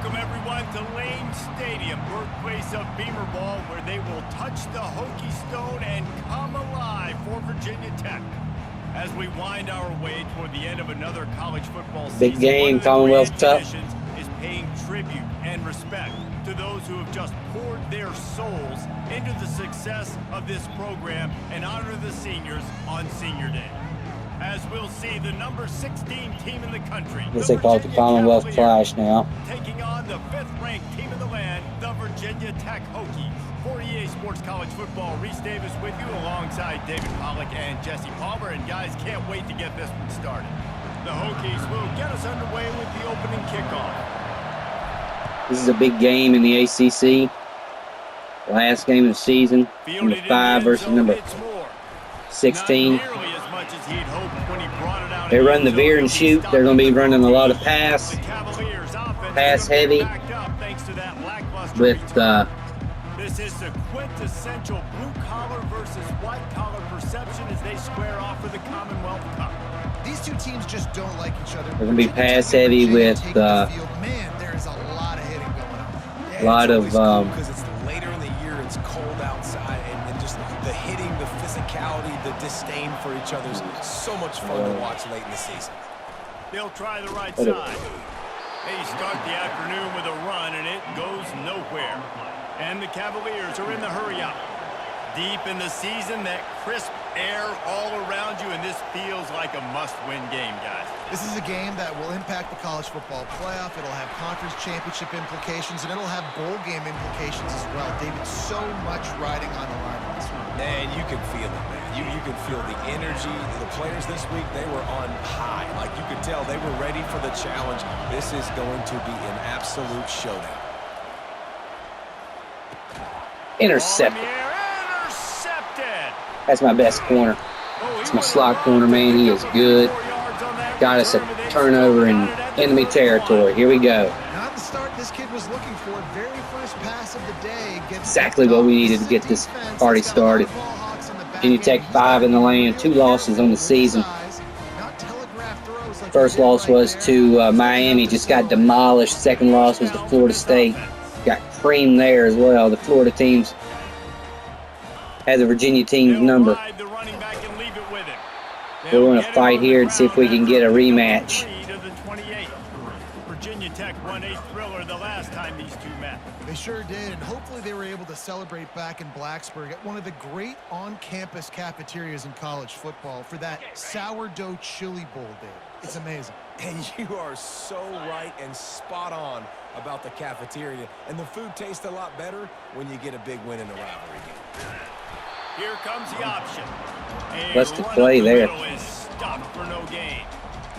Welcome everyone to Lane Stadium, birthplace of Beamer Ball, where they will touch the Hokie Stone and come alive for Virginia Tech. As we wind our way toward the end of another college football season, big game, Commonwealth Cup, is paying tribute and respect to those who have just poured their souls into the success of this program and honor the seniors on Senior Day. As we'll see the number 16 team in the country. I guess they call it the Commonwealth Clash now. Taking on the 5th-ranked team in the land, the Virginia Tech Hokies. For EA Sports College Football, Reese Davis with you alongside David Pollack and Jesse Palmer. And guys, can't wait to get this one started. The Hokies will get us underway with the opening kickoff. This is a big game in the ACC. Last game of the season. Number 5 versus number 16. They run the veer and shoot. They're going to be running a lot of pass heavy with this is the quintessential blue-collar versus white-collar perception as they square off for the Commonwealth Cup. These two teams just don't like each other. They're going to be pass heavy with man, there's a lot of hitting going on. A lot of because it's later in the year, it's cold outside, and just the hitting, the physicality, the disdain for each other's so much fun to watch late in the season. They'll try the right side. They start the afternoon with a run, and it goes nowhere. And the Cavaliers are in the hurry-up. Deep in the season, that crisp air all around you, and this feels like a must-win game, guys. This is a game that will impact the college football playoff. It'll have conference championship implications, and it'll have bowl game implications as well. David, so much riding on the line in this one. Man, you can feel it, man. You can feel the energy. The players this week, they were on high. Like you could tell, they were ready for the challenge. This is going to be an absolute showdown. intercepted. That's my best corner. It's my slot corner, man. He is good. Got us a turnover in enemy territory. Here we go. Not the start this kid was looking for. Very first pass of the day. Exactly what we needed to get this party started. Virginia Tech 5 in the land, 2 losses on the season. First loss was to Miami, just got demolished. Second loss was to Florida State. Got creamed there as well. The Florida teams had the Virginia team's number. We're going to fight here and see if we can get a rematch. Virginia Tech won a thriller the last time these two met. They sure did, and hopefully they were able to celebrate back in Blacksburg at one of the great on-campus cafeterias in college football for that sourdough chili bowl day. It's amazing. And you are so right and spot on about the cafeteria. And the food tastes a lot better when you get a big win in the rivalry game. Here comes the option. What's the play there? Is stopped for no gain.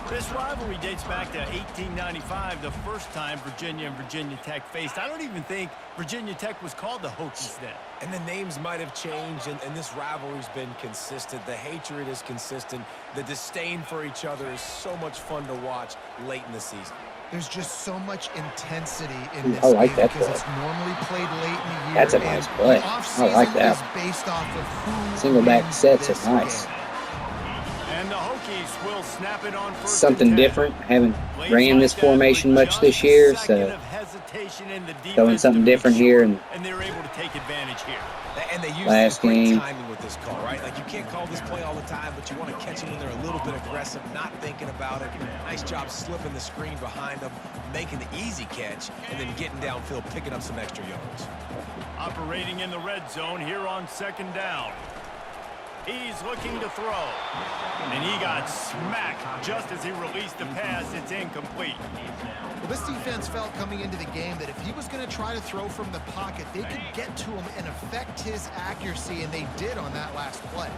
This rivalry dates back to 1895, the first time Virginia and Virginia Tech faced. I don't even think Virginia Tech was called the Hokies then. And the names might have changed, and this rivalry's been consistent. The hatred is consistent. The disdain for each other is so much fun to watch late in the season. There's just so much intensity in this I like game that because play. it's normally played late in the year. That's a nice play. I like that. Based off of who Single back wins sets this are nice. game. And the Hokies will snap it on first Something and 10. different. Haven't ran this formation much this year, so showing something different here. And they're able to take advantage here. And they use last great game. timing with this call, right? Like, you can't call this play all the time, but you want to catch them when they're a little bit aggressive, not thinking about it. Nice job slipping the screen behind them, making the easy catch, and then getting downfield, picking up some extra yards. Operating in the red zone here on second down. He's looking to throw. And he got smacked just as he released the pass. It's incomplete. Well, this defense felt coming into the game that if he was going to try to throw from the pocket, they could get to him and affect his accuracy, and they did on that last play.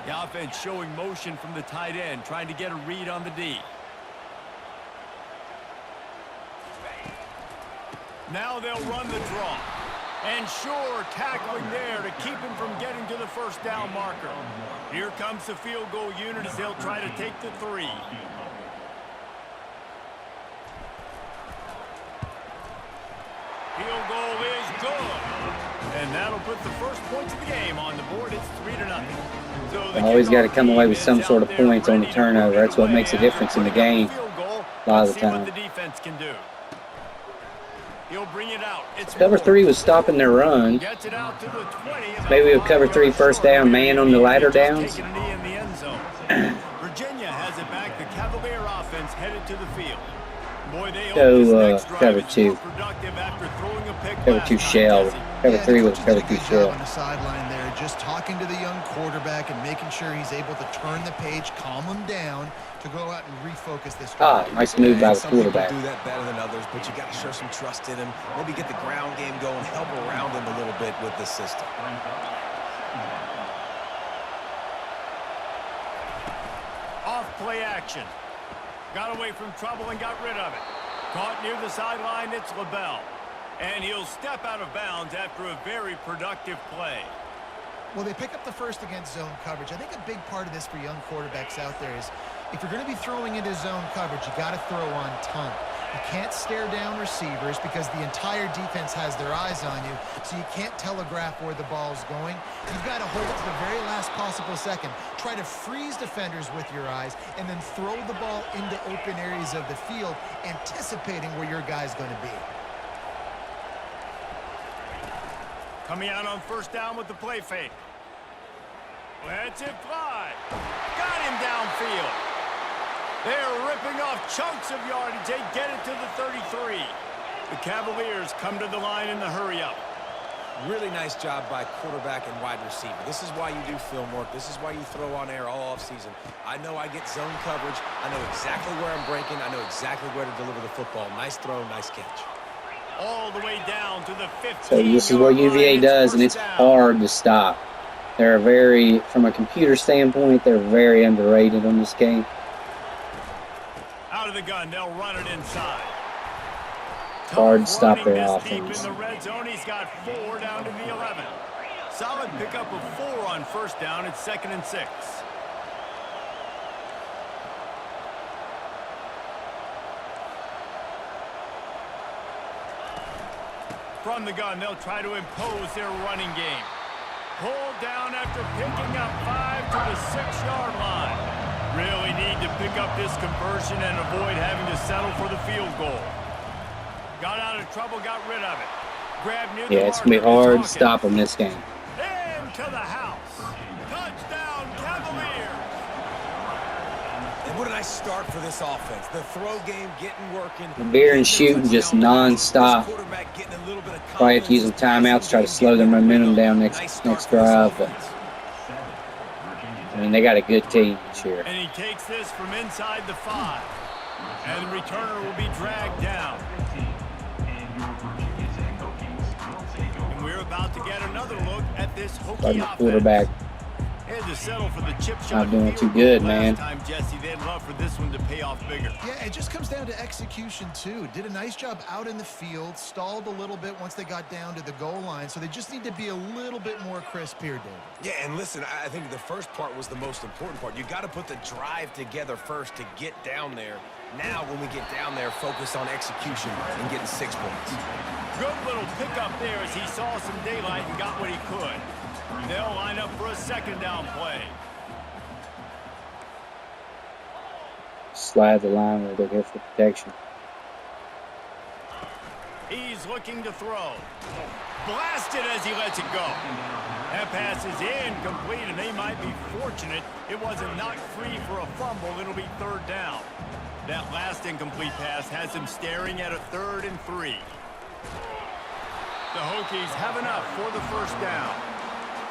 The offense showing motion from the tight end, trying to get a read on the D. Now they'll run the draw. And sure, tackling there to keep him from getting to the first down marker. Here comes the field goal unit as they'll try to take the 3. Field goal is good. And that'll put the first points of the game on the board. It's 3-0. So always got to come away with some sort of points on the turnover. That's what makes a difference in the game. a lot of Let's the see what time. the defense can do. He'll bring it out. It's Cover 3 was stopping their run. Gets it out to the 20. Maybe with cover 3 first down, man on the ladder downs. Taking a knee in the end zone. Virginia has it back. The Cavalier offense headed to the field. Boy, they hope this next drive cover is 2. more productive after throwing a pick Cover last 2 time, shell. Jesse. Cover Yeah, 3 the with coach cover did a 2 good shell. job on the sideline there, just talking to the young quarterback and making sure he's able to turn the page, calm him down to go out and refocus this drive. Nice move by the Some people quarterback. do that better than others, but you got to show some trust in him. Maybe get the ground game going, help around him a little bit with the system. Off play action. Got away from trouble and got rid of it. Caught near the sideline, it's LaBelle. And he'll step out of bounds after a very productive play. Well, they pick up the first against zone coverage. I think a big part of this for young quarterbacks out there is if you're going to be throwing into zone coverage, you got to throw on time. You can't stare down receivers because the entire defense has their eyes on you, so you can't telegraph where the ball's going. You've got to hold it to the very last possible second. Try to freeze defenders with your eyes and then throw the ball into open areas of the field, anticipating where your guy's going to be. Coming out on first down with the play fake. Lets it fly. Got him downfield. They're ripping off chunks of yardage. They get it to the 33. The Cavaliers come to the line in the hurry-up. Really nice job by quarterback and wide receiver. This is why you do film work. This is why you throw on air all offseason. I know I get zone coverage. I know exactly where I'm breaking. I know exactly where to deliver the football. Nice throw, nice catch. All the way down to the 15. So this is what UVA does, and it's hard to stop. They're very, from a computer standpoint, they're very underrated on this game. Out of the gun, they'll run it inside. Hard to stop their Running this deep offense. in the red zone, he's got 4 down to the 11. Solid pickup of 4 on first down. It's 2nd and 6. From the gun, they'll try to impose their running game. Pulled down after picking up 5 to the 6-yard line. Really need to pick up this conversion and avoid having to settle for the field goal. Got out of trouble, got rid of it. Grabbed near the Yeah, it's going to be hard to stop them this game. Into the house. Touchdown, Cavaliers. And what a nice start for this offense. The throw game getting working. Beer and shooting just non-stop. Probably have to use some timeouts to try to slow their momentum down next drive. But, I mean, they got a good team this year. And he takes this from inside the 5. And the returner will be dragged down. And we're about to get another look at this Hokie offense. Quarterback. Had to settle for the chip shot. Not doing too good, man. Last time, Jesse, they'd love for this one to pay off bigger. Yeah, it just comes down to execution, too. Did a nice job out in the field, stalled a little bit once they got down to the goal line, so they just need to be a little bit more crisp here, David. Yeah, and listen, I think the first part was the most important part. You got to put the drive together first to get down there. Now, when we get down there, focus on execution and getting 6 points. Good little pickup there as he saw some daylight and got what he could. They'll line up for a 2nd down play. Slide the line where they go for protection. He's looking to throw. Blasted as he lets it go. That pass is incomplete, and they might be fortunate it wasn't knocked free for a fumble. It'll be 3rd down. That last incomplete pass has him staring at a 3rd and 3. The Hokies have enough for the 1st down.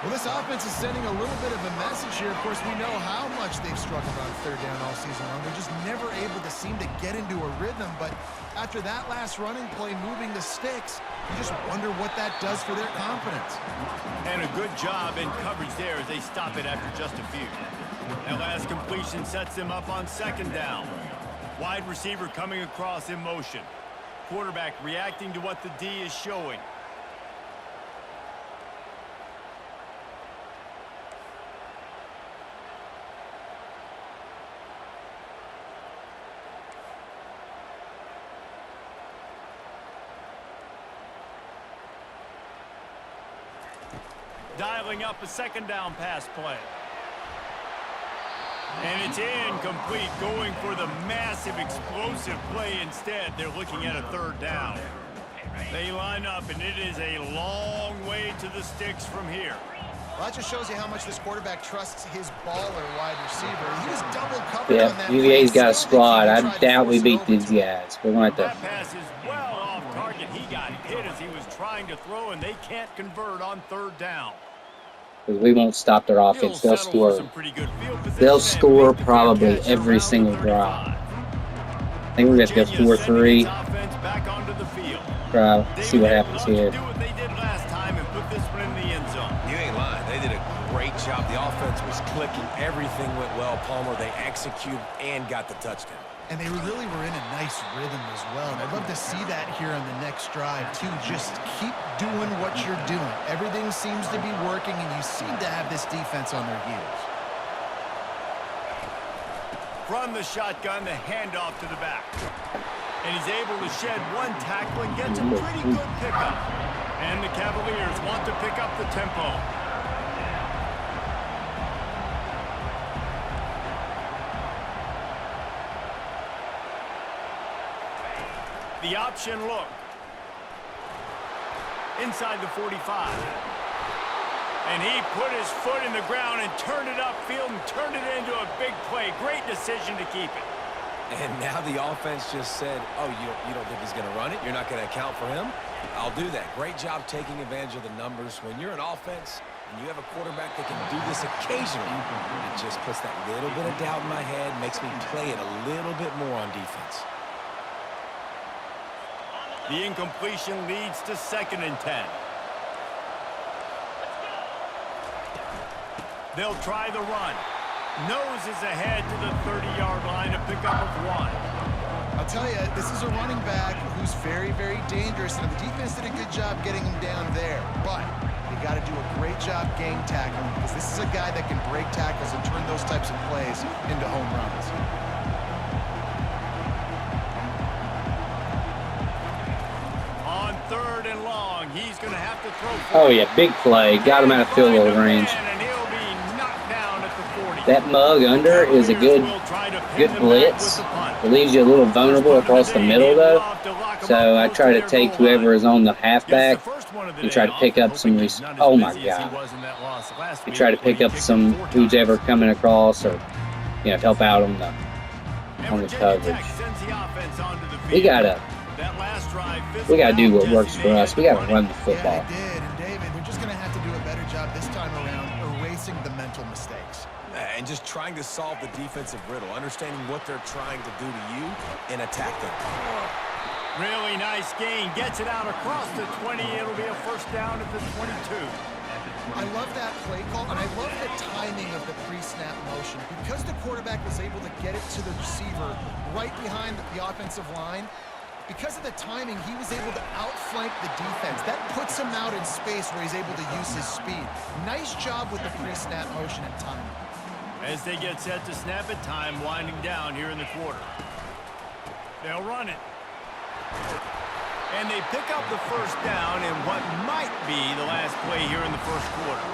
Well, this offense is sending a little bit of a message here. Of course, we know how much they've struggled on 3rd down all season long. They're just never able to seem to get into a rhythm. But after that last running play, moving the sticks, you just wonder what that does for their confidence. And a good job in coverage there as they stop it after just a few. That last completion sets them up on 2nd down. Wide receiver coming across in motion. Quarterback reacting to what the D is showing. Dialing up a 2nd down pass play. And it's incomplete, going for the massive explosive play instead. They're looking at a third down. They line up, and it is a long way to the sticks from here. Well, that just shows you how much this quarterback trusts his baller wide receiver. He was double covered on that. Yeah, UVA's got a squad. I doubt we beat these guys. We're going to that pass is well off target. He got hit as he was trying to throw, and they can't convert on third down. because we won't stop their offense. They'll score. They'll score probably every single drive. I think we're going to go 4-3. See what happens here. You ain't lying. They did a great job. The offense was clicking. Everything went well, Palmer. They executed and got the touchdown. And they really were in a nice rhythm as well. And I'd love to see that here on the next drive, too. Just keep doing what you're doing. Everything seems to be working, and you seem to have this defense on their heels. From the shotgun, the handoff to the back. And he's able to shed one tackle and gets a pretty good pickup. And the Cavaliers want to pick up the tempo. The option look. Inside the 45. And he put his foot in the ground and turned it upfield and turned it into a big play. Great decision to keep it. And now the offense just said, oh, you don't think he's going to run it? You're not going to account for him? I'll do that. Great job taking advantage of the numbers. When you're an offense and you have a quarterback that can do this occasionally, it just puts that little bit of doubt in my head, makes me play it a little bit more on defense. The incompletion leads to 2nd and 10. They'll try the run. Noses ahead to the 30-yard line, a pickup of 1. I'll tell you, this is a running back who's very, very dangerous, and the defense did a good job getting him down there. But they got to do a great job gang tackling, because this is a guy that can break tackles and turn those types of plays into home runs. On 3rd and long, he's going to have to throw. Oh yeah, big play. Got him out of field goal range. That mug under is a good blitz. It leaves you a little vulnerable across the middle, though. So I try to take whoever is on the halfback and try to pick up some. Oh my God! You try to pick up some who's ever coming across, or help out on the coverage. We gotta do what works for us. We gotta run the football. They're just gonna have to do a better job this time around erasing the mental mistakes. And just trying to solve the defensive riddle, understanding what they're trying to do to you and attack them. Really nice gain. Gets it out across the 20. It'll be a first down at the 22. I love that play call, and I love the timing of the pre-snap motion. Because the quarterback was able to get it to the receiver right behind the offensive line, because of the timing, he was able to outflank the defense. That puts him out in space where he's able to use his speed. Nice job with the pre-snap motion and timing. As they get set to snap it, time winding down here in the quarter. They'll run it. And they pick up the first down in what might be the last play here in the first quarter.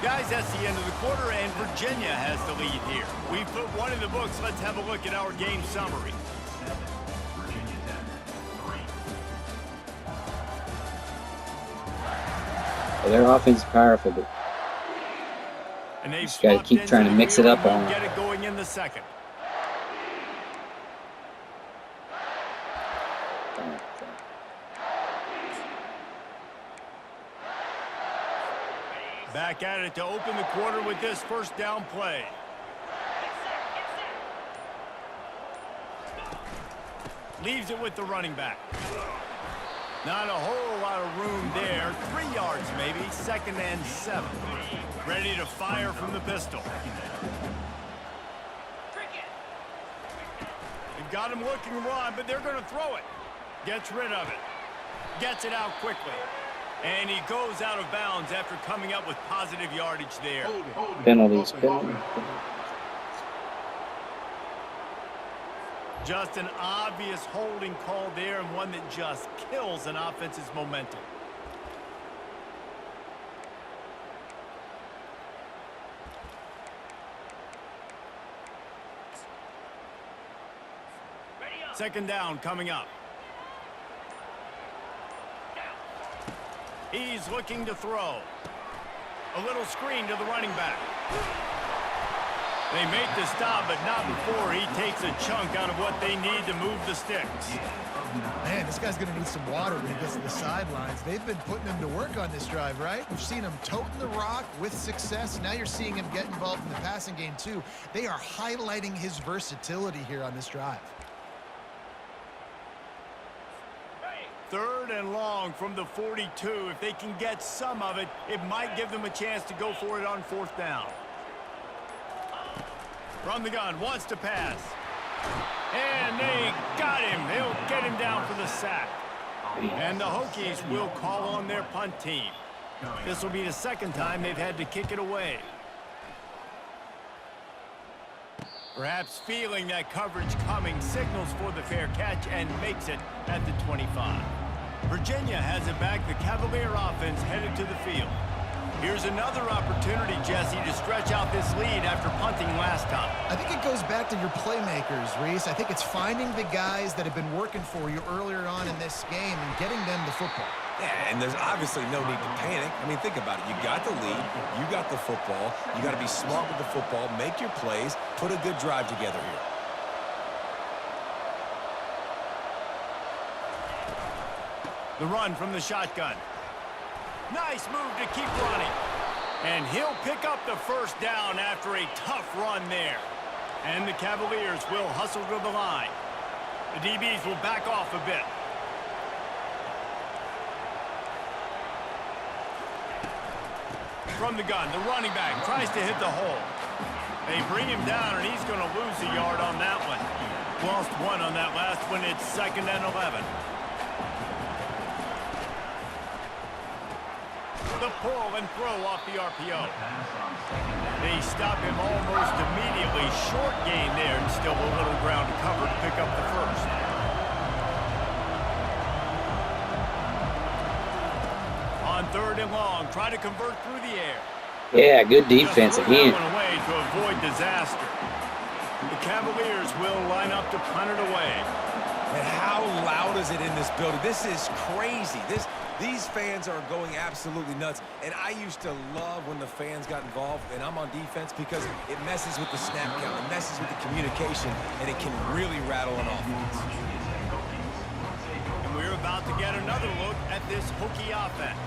Guys, that's the end of the quarter, and Virginia has the lead here. We've put one in the books. Let's have a look at our game summary. Well, their offense is powerful, but just got to keep trying to mix it up on them. Get it going in the second. Back at it to open the quarter with this first down play. Leaves it with the running back. Not a whole lot of room there. 3 yards maybe. 2nd and 7. Ready to fire from the pistol. They've got him looking run, but they're going to throw it. Gets rid of it. Gets it out quickly. And he goes out of bounds after coming up with positive yardage there. Penalties. Just an obvious holding call there, and one that just kills an offense's momentum. Second down coming up. He's looking to throw. A little screen to the running back. They make the stop, but not before he takes a chunk out of what they need to move the sticks. Man, this guy's going to need some water when he gets to the sidelines. They've been putting him to work on this drive, right? We've seen him toting the rock with success. Now you're seeing him get involved in the passing game, too. They are highlighting his versatility here on this drive. Third and long from the 42. If they can get some of it, it might give them a chance to go for it on fourth down. From the gun, wants to pass. And they got him. They'll get him down for the sack. And the Hokies will call on their punt team. This will be the second time they've had to kick it away. Perhaps feeling that coverage coming, signals for the fair catch and makes it at the 25. Virginia has it back. The Cavalier offense headed to the field. Here's another opportunity, Jesse, to stretch out this lead after punting last time. I think it goes back to your playmakers, Reese. I think it's finding the guys that have been working for you earlier on in this game and getting them the football. Yeah, and there's obviously no need to panic. I mean, think about it. You got the lead. You got the football. You got to be smart with the football, make your plays, put a good drive together here. The run from the shotgun. Nice move to keep running. And he'll pick up the first down after a tough run there. And the Cavaliers will hustle to the line. The DBs will back off a bit. From the gun, the running back tries to hit the hole. They bring him down, and he's going to lose a yard on that one. Lost one on that last one. It's 2nd and 11. The pull and throw off the RPO. They stop him almost immediately. Short gain there, and still a little ground to cover to pick up the first. On 3rd and long, try to convert through the air. Yeah, good defense again. Away to avoid disaster. The Cavaliers will line up to punt it away. And how loud is it in this building? This is crazy. These fans are going absolutely nuts. And I used to love when the fans got involved, and I'm on defense, because it messes with the snap count, it messes with the communication, and it can really rattle an offense. And we're about to get another look at this Hokie offense.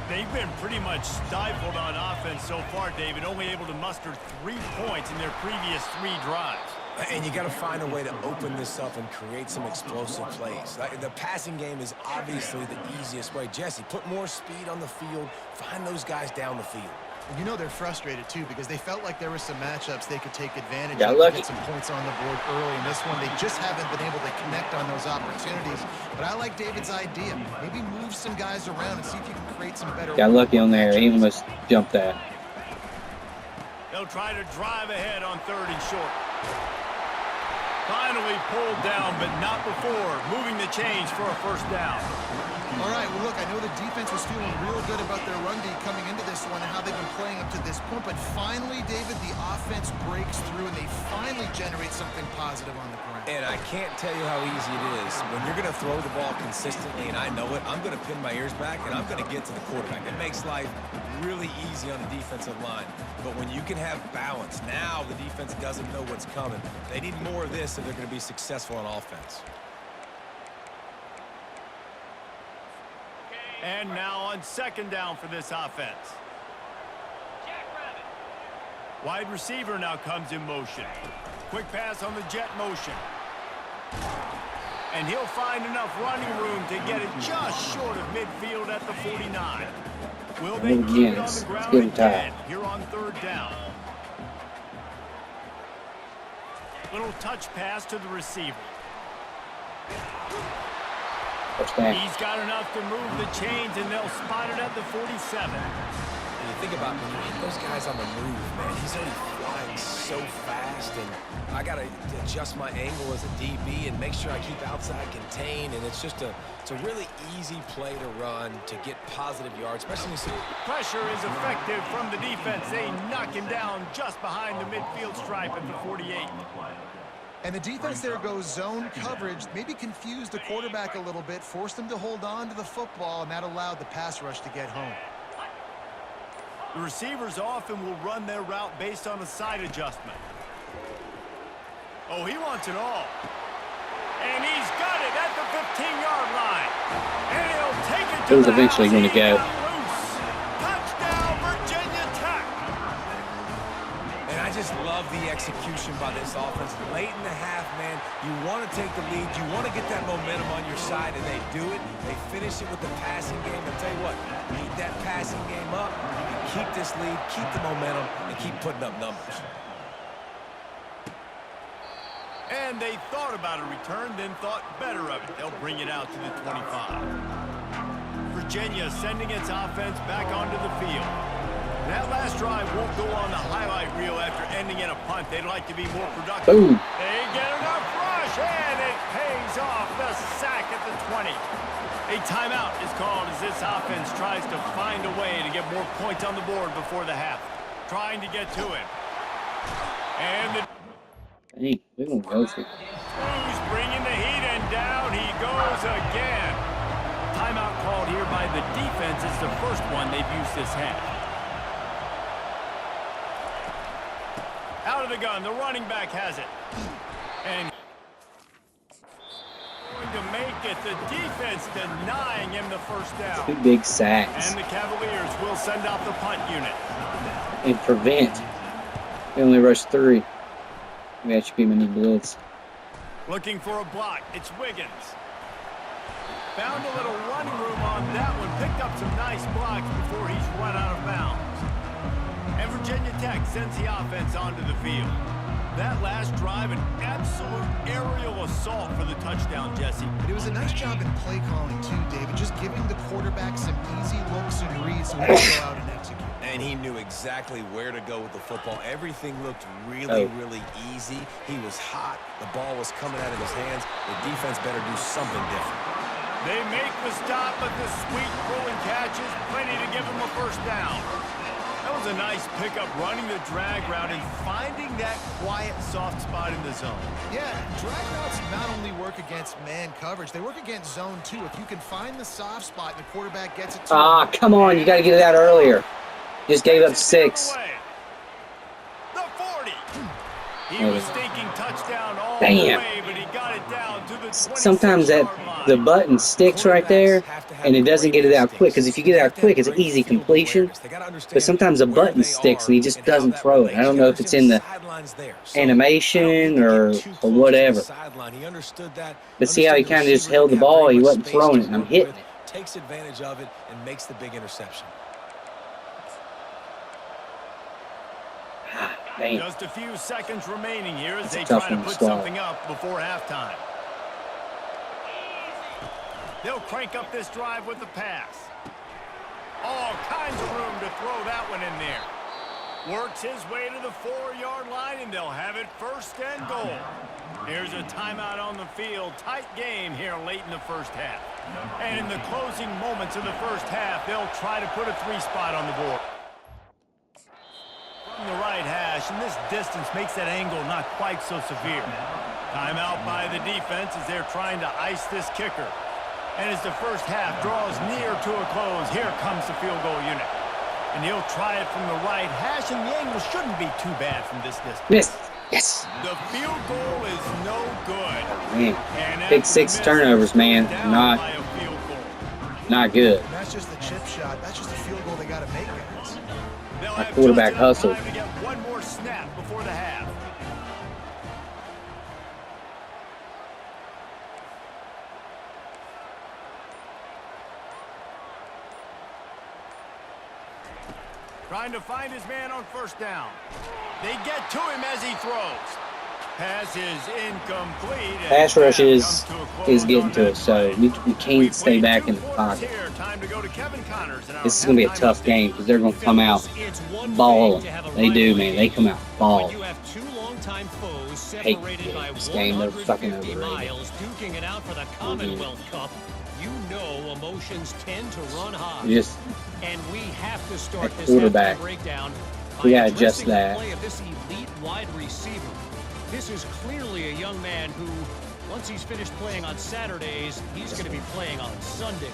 They've been pretty much stifled on offense so far, David, only able to muster 3 points in their previous 3 drives. And you got to find a way to open this up and create some explosive plays. The passing game is obviously the easiest way. Jesse, put more speed on the field. Find those guys down the field. And you know they're frustrated, too, because they felt like there were some matchups they could take advantage Got of lucky. and get some points on the board early. In this one, they just haven't been able to connect on those opportunities. But I like David's idea. Maybe move some guys around and see if you can create some better... Got lucky on there. He almost jumped that. They'll try to drive ahead on 3rd and short. Finally pulled down, but not before moving the chains for a first down. All right, well, look, I know the defense was feeling real good about their run D coming into this one and how they've been playing up to this point, but finally, David, the offense breaks through and they finally generate something positive on the ground. And I can't tell you how easy it is. When you're going to throw the ball consistently, and I know it, I'm going to pin my ears back and I'm going to get to the quarterback. It makes life really easy on the defensive line. But when you can have balance, now the defense doesn't know what's coming. They need more of this if they're going to be successful on offense. And now on 2nd down for this offense. Wide receiver now comes in motion. Quick pass on the jet motion. And he'll find enough running room to get it just short of midfield at the 49. Will they keep it on the ground again here on 3rd down? Little touch pass to the receiver. He's got enough to move the chains, and they'll spot it at the 47. And you think about when you hit those guys on the move, man, he's already flying so fast, and I got to adjust my angle as a DB and make sure I keep outside contained, and it's a really easy play to run to get positive yards, especially when you see... Pressure is effective from the defense. They knock him down just behind the midfield stripe at the 48. And the defense there goes zone coverage, maybe confused the quarterback a little bit, forced him to hold on to the football, and that allowed the pass rush to get home. The receivers often will run their route based on a side adjustment. Oh, he wants it all. And he's got it at the 15-yard line. And he'll take it to it was eventually going to go. Touchdown, Virginia Tech. And I just love the execution by this offense. Late in the half, man, you want to take the lead. You want to get that momentum on your side, and they do it. They finish it with the passing game. I'll tell you what, keep that passing game up. You can keep this lead, keep the momentum, and keep putting up numbers. And they thought about a return, then thought better of it. They'll bring it out to the 25. Virginia sending its offense back onto the field. That last drive won't go on the highlight reel after ending in a punt. They'd like to be more productive. Boom. They get enough rush, and it pays off. The sack at the 20. A timeout is called as this offense tries to find a way to get more points on the board before the half. Trying to get to it. And the Hey, we're going to go for it. Who's bringing the heat, and down he goes again. Timeout called here by the defense. It's the first one they've used this half. Out of the gun, the running back has it. And going to make it. The defense denying him the first down. 2 big sacks. And the Cavaliers will send out the punt unit. And prevent. They only rushed 3. Maybe that should be my new blitz. Looking for a block. It's Wiggins. Found a little running room on that one. Picked up some nice blocks before he's run out of bounds. And Virginia Tech sends the offense onto the field. That last drive, an absolute aerial assault for the touchdown, Jesse. But it was a nice job in play calling, too, David. Just giving the quarterback some easy looks and reads so he can go out and execute. And he knew exactly where to go with the football. Everything looked really easy. He was hot. The ball was coming out of his hands. The defense better do something different. They make the stop, but the sweet pulling catch is plenty to give him a first down. That was a nice pickup, running the drag route and finding that quiet, soft spot in the zone. Yeah, drag routes not only work against man coverage, they work against zone, too. If you can find the soft spot and the quarterback gets it to Ah, come on. You got to get it out earlier. Just gave up 6. The 40. He was thinking touchdown all the Damn. way, but he got it down to the 26-yard Sometimes the button sticks right there, and it doesn't get it out quick. Because if you get it out quick, it's an easy completion. But sometimes the button sticks, and he just doesn't throw it. I don't know if it's in the animation or whatever. But see how he kind of just held the ball? He wasn't throwing it, and I'm hitting it. Takes advantage of it and makes the big interception. Damn. Just a few seconds remaining here as they try to put something up before halftime. They'll crank up this drive with the pass. All kinds of room to throw that one in there. Works his way to the 4-yard line, and they'll have it first and goal. Here's a timeout on the field. Tight game here late in the first half. And in the closing moments of the first half, they'll try to put a 3-spot on the board. From the right hash, and this distance makes that angle not quite so severe. Timeout by the defense as they're trying to ice this kicker. And as the first half draws near to a close, here comes the field goal unit. And he'll try it from the right hash, and the angle shouldn't be too bad from this distance. Miss. Yes. The field goal is no good. Man, big 6 turnovers, man. Not good. And that's just the chip shot. That's just a field goal they got to make, guys. My quarterback hustled. To get one more snap before the half. Trying to find his man on first down. They get to him as he throws. Pass is incomplete. Pass rush is getting to us, so we can't stay back in the pocket. This is going to be a tough game because they're going to come out balling. They do, man. They come out balling. Hate this game. They're fucking overrated. You know emotions tend to run high. Just and we have to start that this quarterback. breakdown. We got to adjust that. Play of this elite wide receiver. This is clearly a young man who, once he's finished playing on Saturdays, he's going to be playing on Sundays.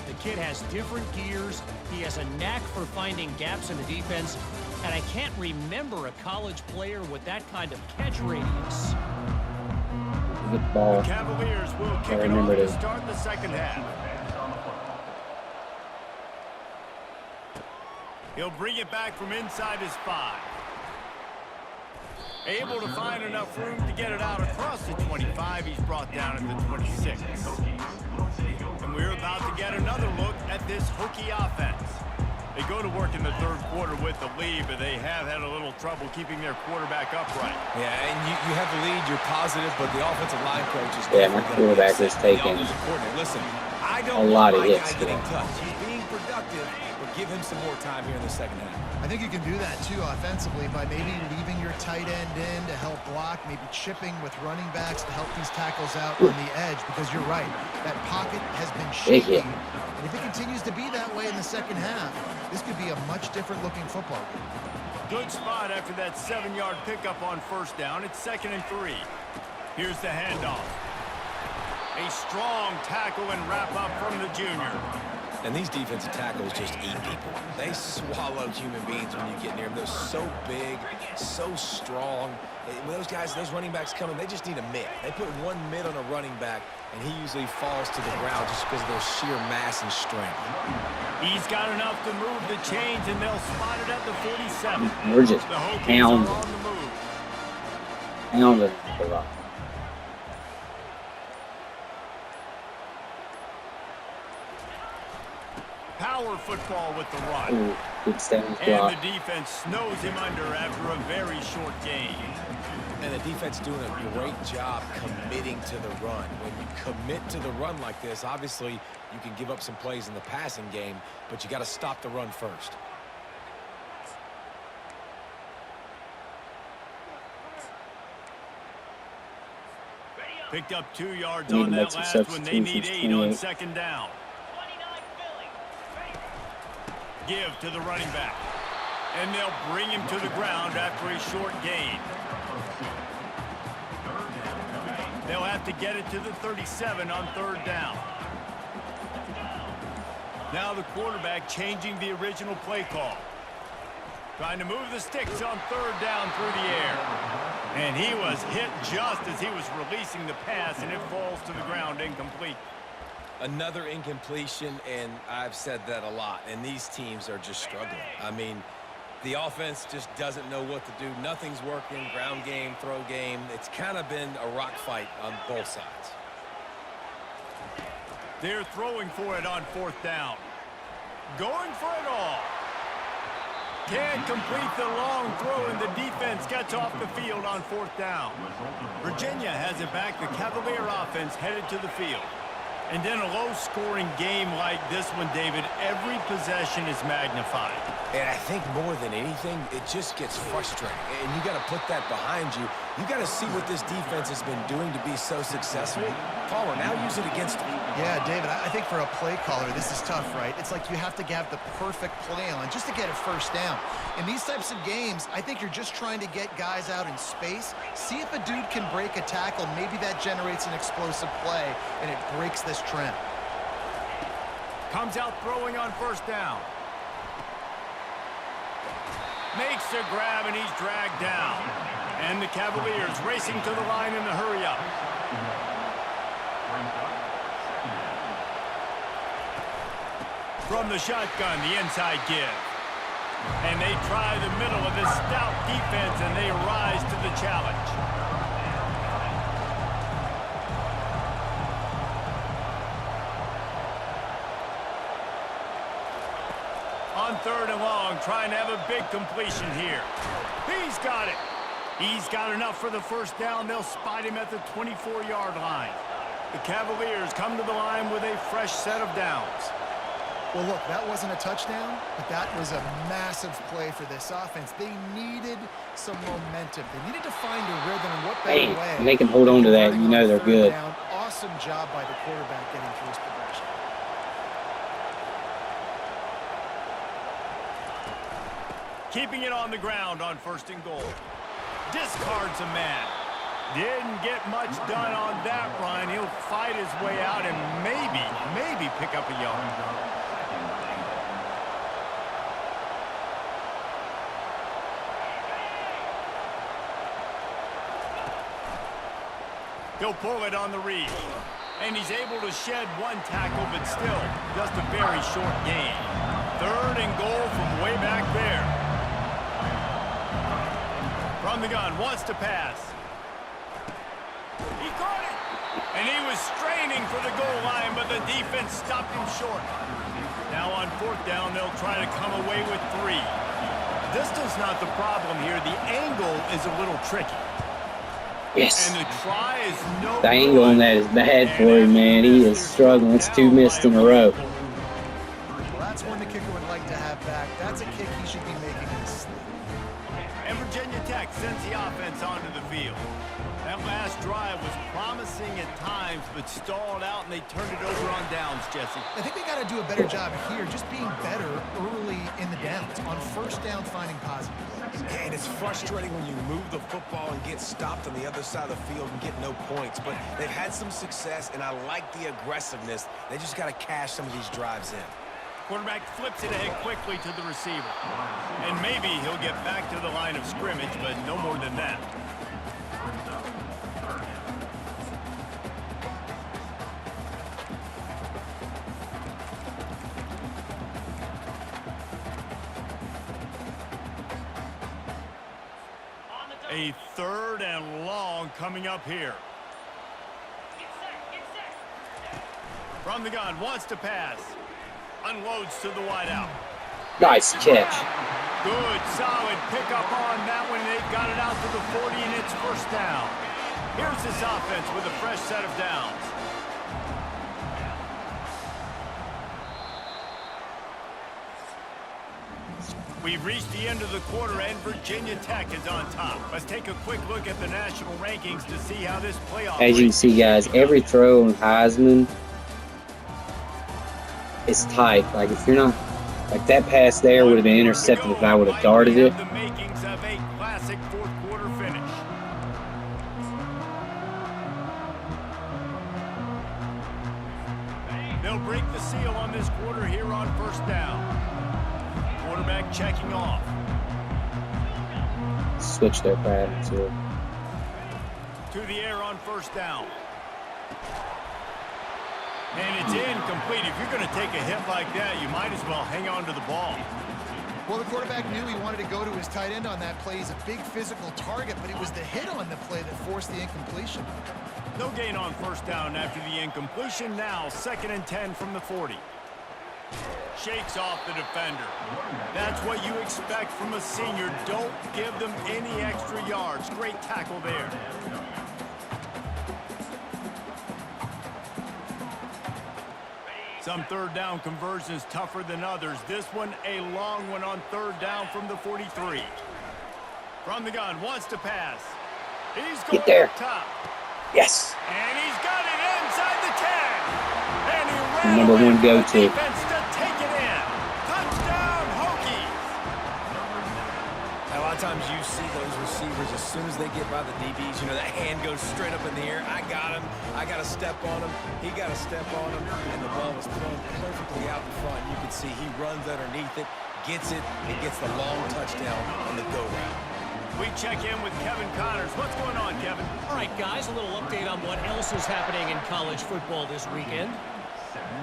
The kid has different gears. He has a knack for finding gaps in the defense. And I can't remember a college player with that kind of catch radius. Good ball. The Cavaliers will kick it off to start the second half. He'll bring it back from inside his 5. Able to find enough room to get it out across the 25. He's brought down at the 26. And we're about to get another look at this Hokie offense. They go to work in the third quarter with the lead, but they have had a little trouble keeping their quarterback upright. Yeah, and you have the lead, you're positive, but the offensive line coach is my quarterback is taking Listen, I a don't lot of want my hits guy getting touched. He's being productive, but give him some more time here in the second half. I think you can do that, too, offensively, by maybe leaving your tight end in to help block, maybe chipping with running backs to help these tackles out on the edge, because you're right, that pocket has been shaky. And if it continues to be that way in the second half, this could be a much different-looking football game. Good spot after that 7-yard pickup on first down. It's 2nd and 3. Here's the handoff. A strong tackle and wrap-up from the junior. And these defensive tackles just eat people. They swallow human beings when you get near them. They're so big, so strong. When those guys, those running backs come in, they just need a mitt. They put one mitt on a running back, and he usually falls to the ground just because of their sheer mass and strength. He's got enough to move the chains, and they'll spot it at the 47. We're just pounding. Pounding the rock. Power football with the run. Ooh, good stance and block. the defense snows him under after a very short gain. And the defense doing a great job committing to the run. When you commit to the run like this, obviously you can give up some plays in the passing game, but you got to stop the run first. Picked up 2 yards on that last one. They need 8 on second down. Give to the running back. And they'll bring him to the ground after a short gain. They'll have to get it to the 37 on third down. Now the quarterback changing the original play call. Trying to move the sticks on third down through the air. And he was hit just as he was releasing the pass, and it falls to the ground incomplete. Another incompletion, and I've said that a lot, and these teams are just struggling. I mean, the offense just doesn't know what to do. Nothing's working, ground game, throw game. It's kind of been a rock fight on both sides. They're throwing for it on fourth down. Going for it all. Can't complete the long throw, and the defense gets off the field on fourth down. Virginia has it back. The Cavalier offense headed to the field. And in a low-scoring game like this one, David, every possession is magnified. And I think more than anything, it just gets frustrating. And you got to put that behind you. You got to see what this defense has been doing to be so successful. Palmer, now use it against them. Yeah, David, I think for a play caller, this is tough, right? It's like you have to have the perfect play on just to get a first down. In these types of games, I think you're just trying to get guys out in space, see if a dude can break a tackle. Maybe that generates an explosive play, and it breaks this trend. Comes out throwing on first down. Makes the grab, and he's dragged down. And the Cavaliers racing to the line in the hurry-up. From the shotgun, the inside give. And they try the middle of this stout defense, and they rise to the challenge. On third and long, trying to have a big completion here. He's got it. He's got enough for the first down. They'll spot him at the 24-yard line. The Cavaliers come to the line with a fresh set of downs. Well, look, that wasn't a touchdown, but that was a massive play for this offense. They needed some momentum. They needed to find a rhythm, and what better way? They can hold on to that. You know they're good. Down. Awesome job by the quarterback getting through his progression. Keeping it on the ground on first and goal. Discards a man. Didn't get much done on that run. He'll fight his way out and maybe pick up a yard. He'll pull it on the read. And he's able to shed one tackle, but still just a very short gain. 3rd and goal from way back there. From the gun, wants to pass. He caught it. And he was straining for the goal line, but the defense stopped him short. Now on 4th down, they'll try to come away with 3. Distance not the problem here. The angle is a little tricky. Yes. And the try is no The angle on that is bad for him, man. He is struggling. It's 2 missed in a row. Well, that's one the kicker would like to have back. That's a kick he should be making in his sleep. And Virginia Tech sends the offense onto the field. That last drive was promising at times, but stalled out, and they turned it over on downs, Jesse. I think they got to do a better job here, just being better early in the downs, on 1st down, finding positive plays. And it's frustrating when you move the football and get stopped on the other side of the field and get no points. But they've had some success, and I like the aggressiveness. They just got to cash some of these drives in. Quarterback flips it ahead quickly to the receiver. And maybe he'll get back to the line of scrimmage, but no more than that. A 3rd and long coming up here. From the gun, wants to pass. Unloads to the wideout. Nice catch. Good, solid pickup on that one. They've got it out to the 40, and it's 1st down. Here's this offense with a fresh set of downs. We've reached the end of the quarter, and Virginia Tech is on top. Let's take a quick look at the national rankings to see how this playoff. As you can see, guys, every throw on Heisman is tight. Like, if you're not, like that pass there would have been intercepted if I would have darted it. The makings of a classic 4th quarter finish. They'll break the seal on this quarter here on 1st down. Quarterback checking off. Switch their pattern to the air on 1st down. And it's incomplete. If you're going to take a hit like that, you might as well hang on to the ball. Well, the quarterback knew he wanted to go to his tight end on that play. He's a big physical target, but it was the hit on the play that forced the incompletion. No gain on 1st down after the incompletion. Now 2nd and 10 from the 40. Shakes off the defender. That's what you expect from a senior. Don't give them any extra yards. Great tackle there. Some 3rd down conversions tougher than others. This one a long one on 3rd down from the 43. From the gun, wants to pass. He's going there. up top. Yes. And he's got it inside the 10. And he ran Number away one from the go-to. defense to take it in. Touchdown, Hokies. A lot of times you see those receivers as soon as they get by the DBs, you know, that hand goes straight up in the air. I got him. I got to step on him. He got to step on him. And the ball was thrown perfectly out in front. You can see he runs underneath it, gets it, and gets the long touchdown on the go route. We check in with Kevin Connors. What's going on, Kevin? All right, guys, a little update on what else is happening in college football this weekend.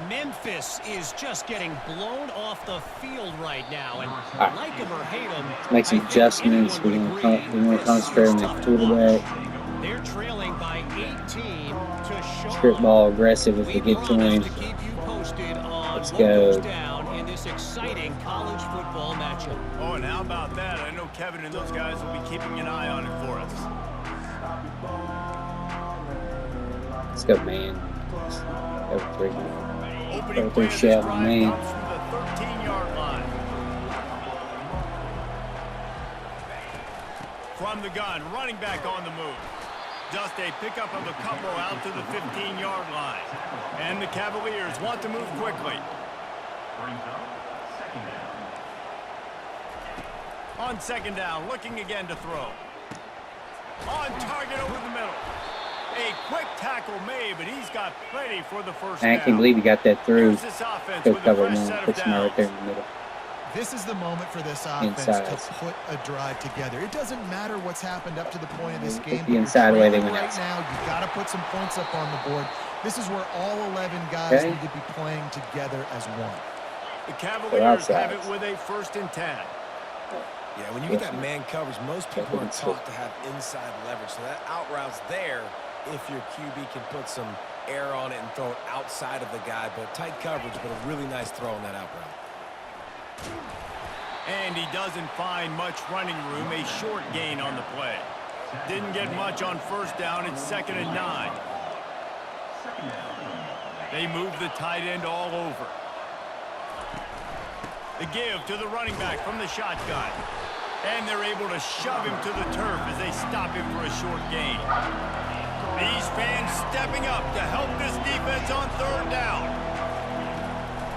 Memphis is just getting blown off the field right now, and like him or hate him, Make some adjustments. We want to concentrate on the quarterback. They're trailing by 18 to show. Script ball aggressive if we get to him. To keep you posted on Let's what go. goes down in this exciting college football matchup. Oh, and how about that? I know Kevin and those guys will be keeping an eye on it for us. Let's go, man. Over 3 man. Opening play of this drive comes from the 13-yard line. From the gun, running back on the move. Just a pickup of a couple out to the 15-yard line. And the Cavaliers want to move quickly. On 2nd down, looking again to throw. On target over the middle. A quick tackle made, but he's got plenty for the first I down. can't believe he got that through. Here's this offense Go with a cover fresh one, set of puts him right there downs. in the middle. This is the moment for this offense to put a drive together. It doesn't matter what's happened up to the point of this game. The inside way they went right outside. now, you got to put some points up on the board. This is where all 11 guys need to be playing together as one. The Cavaliers have it with a 1st and 10. Yeah, when you get that man coverage, most people are taught to have inside leverage. So that out route's there if your QB can put some air on it and throw it outside of the guy. But tight coverage, but a really nice throw on that out route. And he doesn't find much running room, a short gain on the play. Didn't get much on 1st down, it's 2nd and 9. They move the tight end all over. The give to the running back from the shotgun. And they're able to shove him to the turf as they stop him for a short gain. These fans stepping up to help this defense on 3rd down.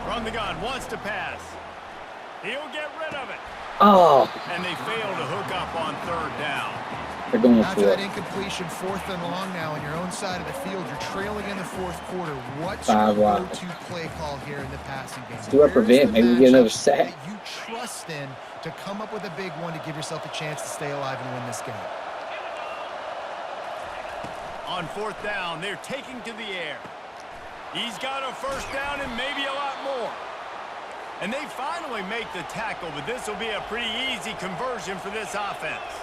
From the gun, wants to pass. He'll get rid of it. Oh. And they fail to hook up on 3rd down. They're going After for that it. incompletion, 4th and long now on your own side of the field, you're trailing in the 4th quarter. What's Five your wide. go-to play call here in the passing game? Do I prevent? Maybe we get another sack. That you trust in to come up with a big one to give yourself a chance to stay alive and win this game. On 4th down, they're taking to the air. He's got a 1st down and maybe a lot more. And they finally make the tackle, but this will be a pretty easy conversion for this offense.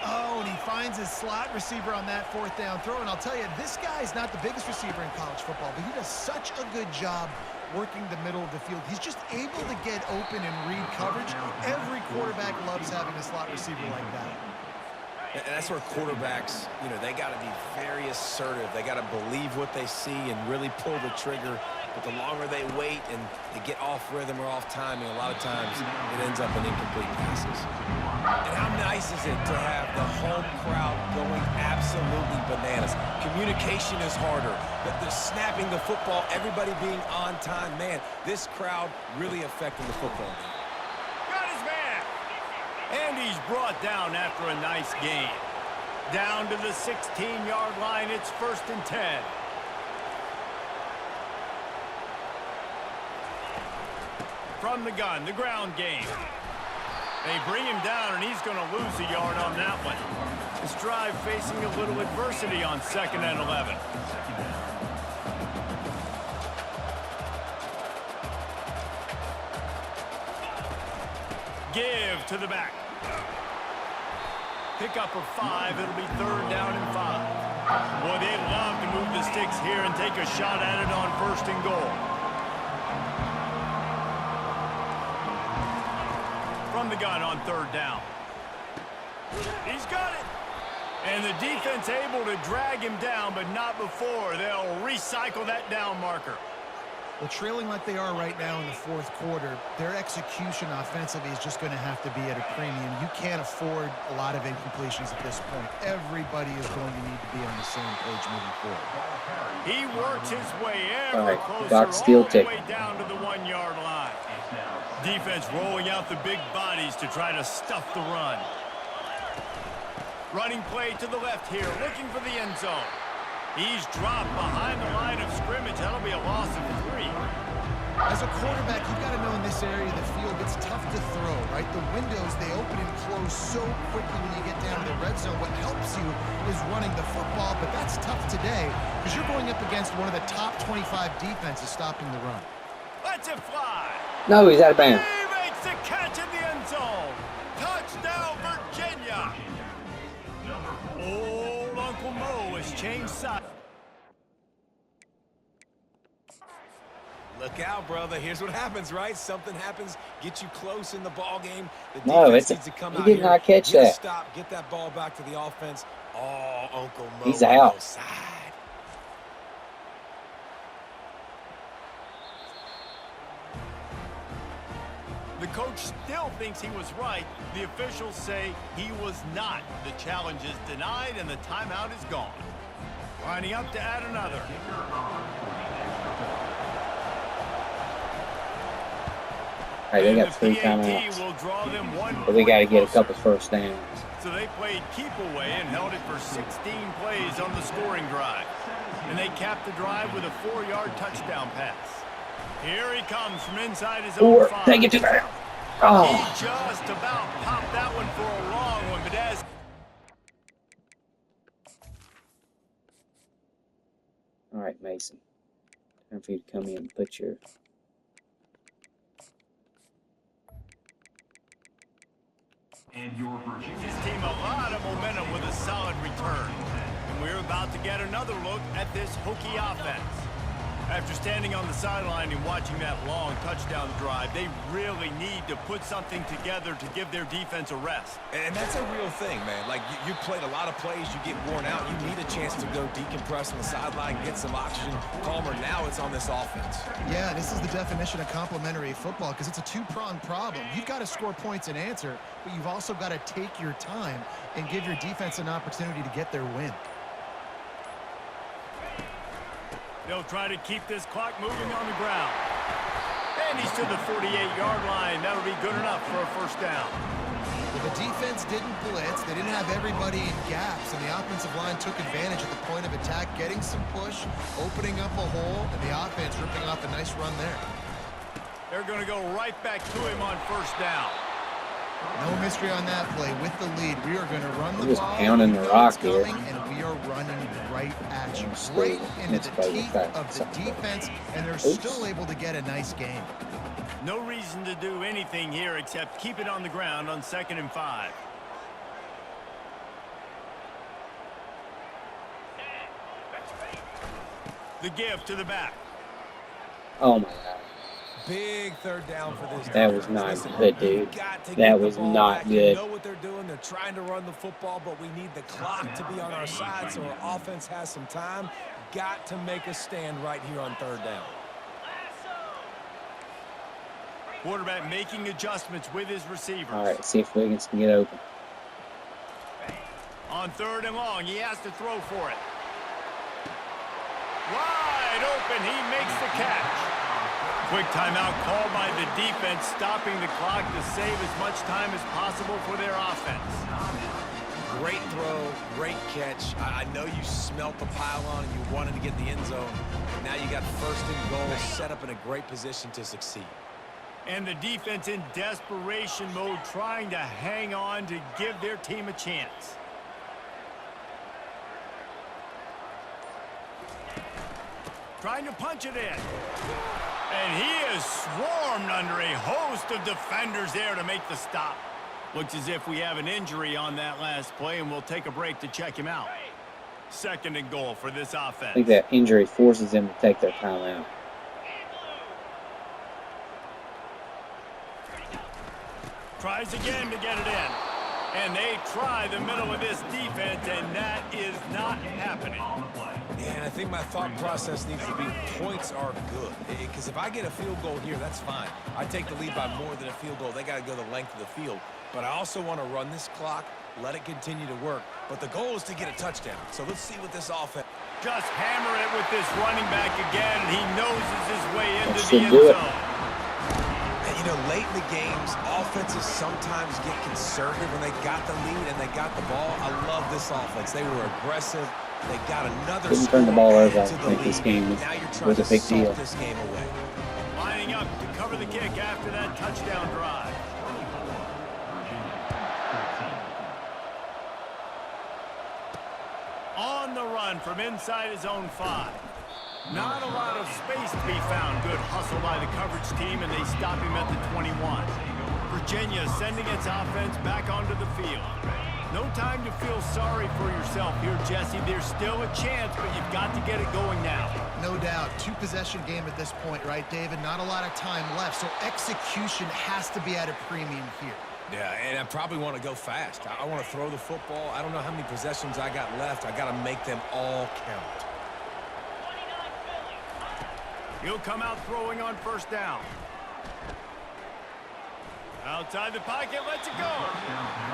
Oh, and he finds his slot receiver on that 4th down throw. And I'll tell you, this guy's not the biggest receiver in college football, but he does such a good job working the middle of the field. He's just able to get open and read coverage. Every quarterback loves having a slot receiver like that. And that's where quarterbacks, you know, they got to be very assertive. They got to believe what they see and really pull the trigger. But the longer they wait and they get off rhythm or off timing, a lot of times it ends up in incomplete passes. And how nice is it to have the home crowd going absolutely bananas? Communication is harder. The snapping the football, everybody being on time. Man, this crowd really affecting the football game. Got his man. And he's brought down after a nice gain. Down to the 16-yard line, it's 1st and 10. From the gun, the ground game. They bring him down, and he's going to lose a yard on that one. This drive facing a little adversity on 2nd and 11. Give to the back. Pick up of 5. It'll be 3rd down and 5. Boy, they'd love to move the sticks here and take a shot at it on 1st and goal. From the gun on 3rd down. He's got it. And the defense able to drag him down, but not before. They'll recycle that down marker. Well, trailing like they are right now in the 4th quarter, their execution offensively is just going to have to be at a premium. You can't afford a lot of incompletions at this point. Everybody is going to need to be on the same page moving forward. He works his way ever closer, box steal all the tick. way down to the 1-yard line. Defense rolling out the big bodies to try to stuff the run. Running play to the left here, looking for the end zone. He's dropped behind the line of scrimmage. That'll be a loss of 3. As a quarterback, you've got to know in this area of the field, it's tough to throw, right? The windows, they open and close so quickly when you get down to the red zone. What helps you is running the football, but that's tough today because you're going up against one of the top 25 defenses stopping the run. Lets it fly. No, he's out of bounds. He makes the catch in the end zone. Touchdown, Virginia. Old Uncle Mo has changed sides. Look out, brother. Here's what happens, right? Something happens, get you close in the ball game. The No, defense it's needs to come he out did here, not catch get a that. stop, get that ball back to the offense. Oh, Uncle Mo. He's on out. the side. The coach still thinks he was right. The officials say he was not. The challenge is denied, and the timeout is gone. Lining up to add another. right, they got 3 timeouts. But we got to get a couple first downs. So they played keep away and held it for 16 plays on the scoring drive. And they capped the drive with a 4-yard touchdown pass. Here he comes from inside his own 5. Take it to the... Oh. He just about popped that one for a long one, but as... All right, Mason. Time for you to come in and put your... Gives his team a lot of momentum with a solid return. And we're about to get another look at this Hokie offense. After standing on the sideline and watching that long touchdown drive, they really need to put something together to give their defense a rest. And that's a real thing, man. Like, you played a lot of plays, you get worn out, you need a chance to go decompress on the sideline, get some oxygen, calmer. Now it's on this offense. Yeah, this is the definition of complementary football because it's a two-pronged problem. You've got to score points and answer, but you've also got to take your time and give your defense an opportunity to get their win. They'll try to keep this clock moving on the ground. And he's to the 48-yard line. That'll be good enough for a first down. Well, the defense didn't blitz. They didn't have everybody in gaps, and the offensive line took advantage at the point of attack, getting some push, opening up a hole, and the offense ripping off a nice run there. They're going to go right back to him on first down. No mystery on that play. With the lead, we are going to run the Just ball. pounding the rock here. And we are running right at you. Right into the teeth of the defense, and they're still able to get a nice game. No reason to do anything here except keep it on the ground on 2nd and 5. The give to the back. Oh, my God. Big third down for this. That was not good, dude. That was not good. You know what they're doing. They're trying to run the football, but we need the clock to be on our side so our offense has some time. Got to make a stand right here on 3rd down. Quarterback making adjustments with his receivers. All right, see if Wiggins can get open. On 3rd and long, he has to throw for it. Wide open, he makes the catch. Quick timeout called by the defense, stopping the clock to save as much time as possible for their offense. Great throw, great catch. I know you smelt the pylon and you wanted to get the end zone. Now you got 1st and goal, set up in a great position to succeed. And the defense in desperation mode, trying to hang on to give their team a chance. Trying to punch it in. And he is swarmed under a host of defenders there to make the stop. Looks as if we have an injury on that last play, and we'll take a break to check him out. 2nd and goal for this offense. I think that injury forces them to take their time out. Tries again to get it in. And they try the middle of this defense, and that is not happening. Yeah, and I think my thought process needs to be points are good. Because if I get a field goal here, that's fine. I take the lead by more than a field goal. They got to go the length of the field. But I also want to run this clock, let it continue to work. But the goal is to get a touchdown. So let's see what this offense... Just hammer it with this running back again. He noses his way into the end zone. And, you know, late in the games, offenses sometimes get conservative when they got the lead and they got the ball. I love this offense. They were aggressive. They got another Didn't turn the ball over. I to the think this lead. game Now you're trying was a big to deal. this game away. Lining up to cover the kick after that touchdown drive. On the run from inside his own 5. Not a lot of space to be found. Good hustle by the coverage team, and they stop him at the 21. Virginia sending its offense back onto the field. No time to feel sorry for yourself here, Jesse. There's still a chance, but you've got to get it going now. No doubt. 2-possession game at this point, right, David? Not a lot of time left, so execution has to be at a premium here. Yeah, and I probably want to go fast. I want to throw the football. I don't know how many possessions I got left. I got to make them all count. He'll come out throwing on 1st down. Outside the pocket, lets it go.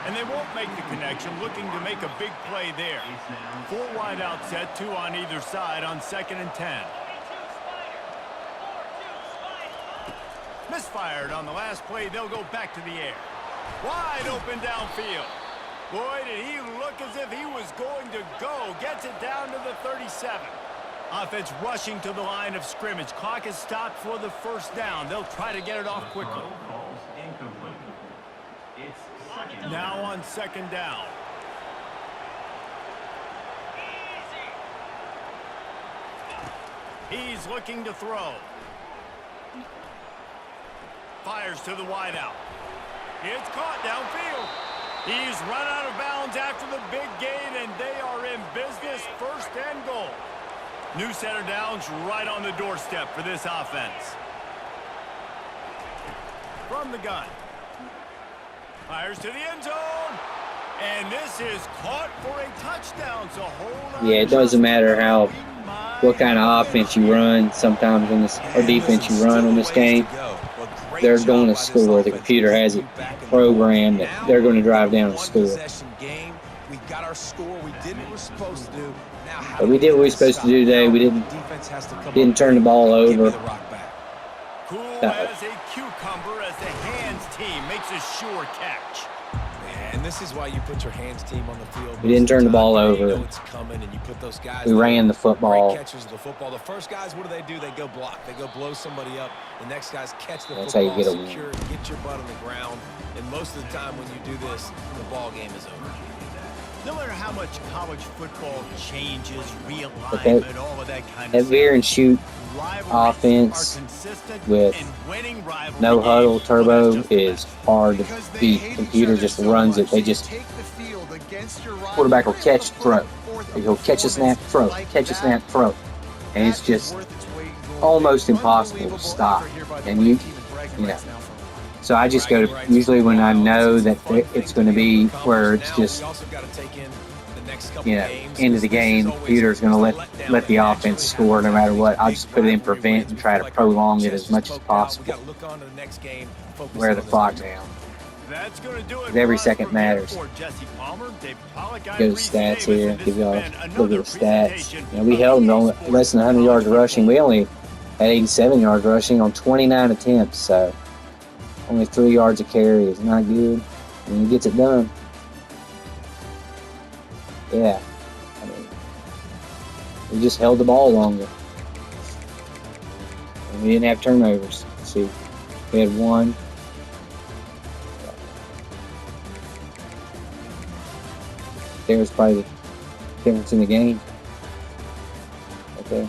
And they won't make the connection, looking to make a big play there. 4 wide out set, 2 on either side on 2nd and 10. Misfired on the last play. They'll go back to the air. Wide open downfield. Boy, did he look as if he was going to go. Gets it down to the 37. Offense rushing to the line of scrimmage. Clock is stopped for the first down. They'll try to get it off quickly. Now on second down. He's looking to throw. Fires to the wideout. It's caught downfield. He's run out of bounds after the big gain, and they are in business. First and goal. New set of downs right on the doorstep for this offense. From the gun. Fires to the end zone. And this is caught for a touchdown. So hold on. Yeah, it doesn't matter what kind of offense you run. Sometimes in this, or defense you run in this game, they're going to score. The computer has it programmed that they're going to drive down and score. We got our score. We did what we're supposed to do. But we did what we were supposed to do today. We didn't turn the ball over. Cool as a cucumber as the hands team makes a sure catch. And this is why you put your hands team on the field. We didn't turn the ball over. We ran the football. Catches the football. The first guys, what do? They go block. They go blow somebody up. The next guys catch the That's how football, you get a secure it, get your butt on the ground. And most of the time when you do this, the ball game is over. No matter how much college football changes, realignment, all of that kind of that veer and shoot offense with no huddle turbo is hard to beat. Computer just runs it. They just quarterback will catch, throw. He'll catch a snap, throw. Catch a snap, throw. And it's just almost impossible to stop. And you know. So I just go to, usually when I know that it's going to be where it's just, you know, end of the game, computer's going to let the offense score no matter what. I'll just put it in prevent and try to prolong it as much as possible. Wear the clock down. Every second matters. Go to stats here. Give y'all a look at the stats. You know, we held them on less than 100 yards rushing. We only had 87 yards rushing on 29 attempts, so only 3 yards a carry is not good. And he gets it done. Yeah. I mean, we just held the ball longer. And we didn't have turnovers. Let's see. We had one. There's probably the difference in the game. Okay.